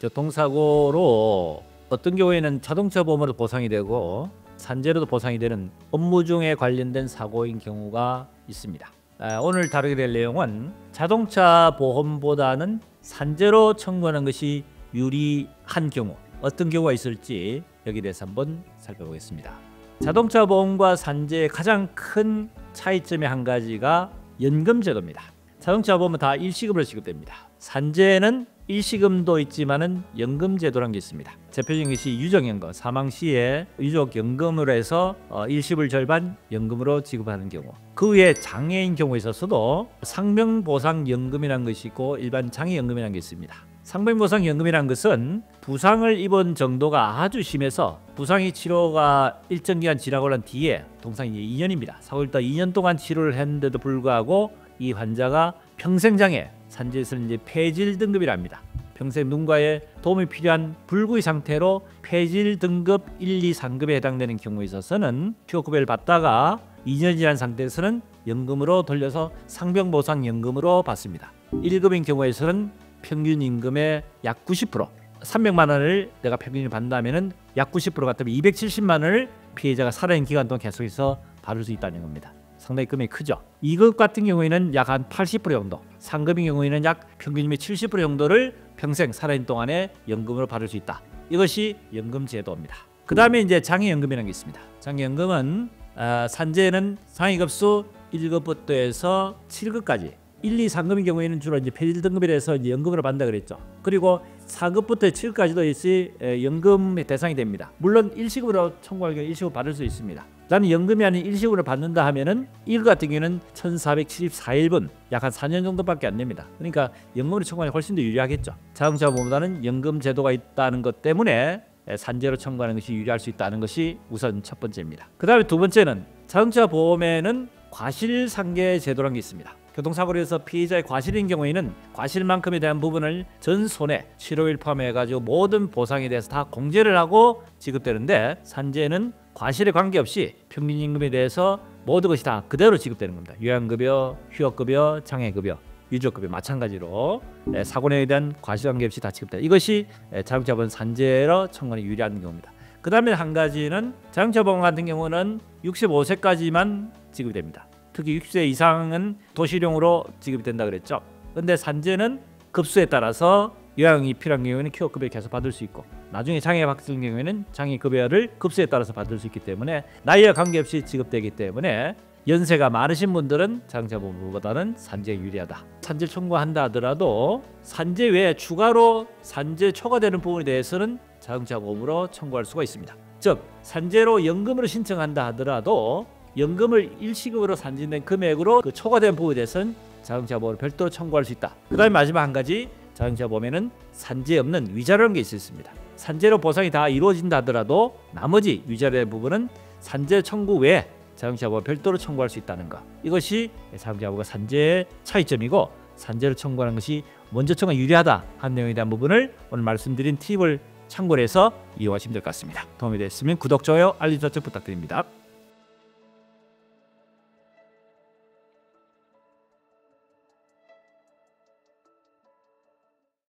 교통사고로 어떤 경우에는 자동차 보험으로 보상이 되고 산재로도 보상이 되는 업무 중에 관련된 사고인 경우가 있습니다. 오늘 다루게 될 내용은 자동차 보험보다는 산재로 청구하는 것이 유리한 경우, 어떤 경우가 있을지 여기에 대해서 한번 살펴보겠습니다. 자동차 보험과 산재의 가장 큰 차이점의 한 가지가 연금제도입니다. 자동차 보험은 다 일시금으로 지급됩니다. 산재는 일시금도 있지만은 연금제도라는 게 있습니다. 대표적인 것이 유족연금, 사망 시에 유족연금으로 해서 일시불 절반 연금으로 지급하는 경우, 그 외에 장애인 경우에 있어서도 상병보상연금이라는 것이 있고 일반 장애연금이라는 게 있습니다. 상병보상연금이라는 것은 부상을 입은 정도가 아주 심해서 부상이 치료가 일정 기간 지나고 난 뒤에 통상 2년입니다. 사고를 또 2년 동안 치료를 했는데도 불구하고 이 환자가 평생장애, 산재에서는 이제 폐질 등급이랍니다. 평생 누군가의 도움이 필요한 불구의 상태로 폐질 등급 1, 2, 3급에 해당되는 경우에 있어서는 휴업급여를 받다가 2년이 지난 상태에서는 연금으로 돌려서 상병보상연금으로 받습니다. 1급인 경우에서는 평균 임금의 약 90%, 300만 원을 내가 평균을 받는다면 약 90% 같으면 270만 원을 피해자가 살아있는 기간 동안 계속해서 받을 수 있다는 겁니다. 상당히 금액이 크죠. 2급 같은 경우에는 약 한 80% 정도, 3급인 경우에는 약 평균임의 70% 정도를 평생 살아있는 동안에 연금으로 받을 수 있다. 이것이 연금제도입니다. 그 다음에 이제 장애연금이라는 게 있습니다. 장애연금은 산재는 상위급수 1급부터 해서 7급까지, 1, 2, 3급인 경우에는 주로 이제 폐질 등급이라 해서 이제 연금으로 받는다 그랬죠. 그리고 4급부터 7급까지도 있이 연금의 대상이 됩니다. 물론 일시급으로 청구할 경우 일시급 받을 수 있습니다. 나는 연금이 아닌 일시급으로 받는다 하면은 1급 같은 경우는 1474일분, 약 한 4년 정도밖에 안 됩니다. 그러니까 연금으로 청구하는 게 훨씬 더 유리하겠죠. 자동차 보험보다는 연금 제도가 있다는 것 때문에 산재로 청구하는 것이 유리할 수 있다는 것이 우선 첫 번째입니다. 그 다음에 두 번째는 자동차 보험에는 과실상계 제도라는 게 있습니다. 교통사고로 해서 피해자의 과실인 경우에는 과실만큼에 대한 부분을 전 손해, 치료비를 포함해가지고 모든 보상에 대해서 다 공제를 하고 지급되는데, 산재는 과실에 관계없이 평균임금에 대해서 모든 것이 다 그대로 지급되는 겁니다. 요양급여, 휴업급여, 장애급여, 유족급여 마찬가지로 사고에 대한 과실 관계없이 다 지급된다. 이것이 자동차 보험 산재로 청구하는 유리한 경우입니다. 그 다음에 한 가지는 자동차 보험 같은 경우는 65세까지만 지급이 됩니다. 특히 60세 이상은 도시령으로 지급이 된다 그랬죠. 근데 산재는 급수에 따라서 요양이 필요한 경우에는 휴업급여 계속 받을 수 있고, 나중에 장애가 발생한 경우에는 장애급여를 급수에 따라서 받을 수 있기 때문에 나이와 관계없이 지급되기 때문에 연세가 많으신 분들은 자동차 보험보다는 산재에 유리하다. 산재 청구한다 하더라도 산재 외에 추가로 산재 초과되는 부분에 대해서는 자동차 보험으로 청구할 수가 있습니다. 즉 산재로 연금으로 신청한다 하더라도 연금을 일시급으로 산진된 금액으로 그 초과된 부분에 대해서는 자동차 보험을 별도로 청구할 수 있다. 그 다음에 마지막 한 가지, 자동차 보험에는 산재 없는 위자료라는 게 있습니다. 산재로 보상이 다 이루어진다 하더라도 나머지 위자료의 부분은 산재 청구 외에 자동차 보험 별도로 청구할 수 있다는 것, 이것이 자동차 보험과 산재의 차이점이고, 산재를 청구하는 것이 먼저 청구가 유리하다 하는 내용에 대한 부분을 오늘 말씀드린 팁을 참고를 해서 이용하시면 될 것 같습니다. 도움이 됐으면 구독, 좋아요, 알림 설정 부탁드립니다.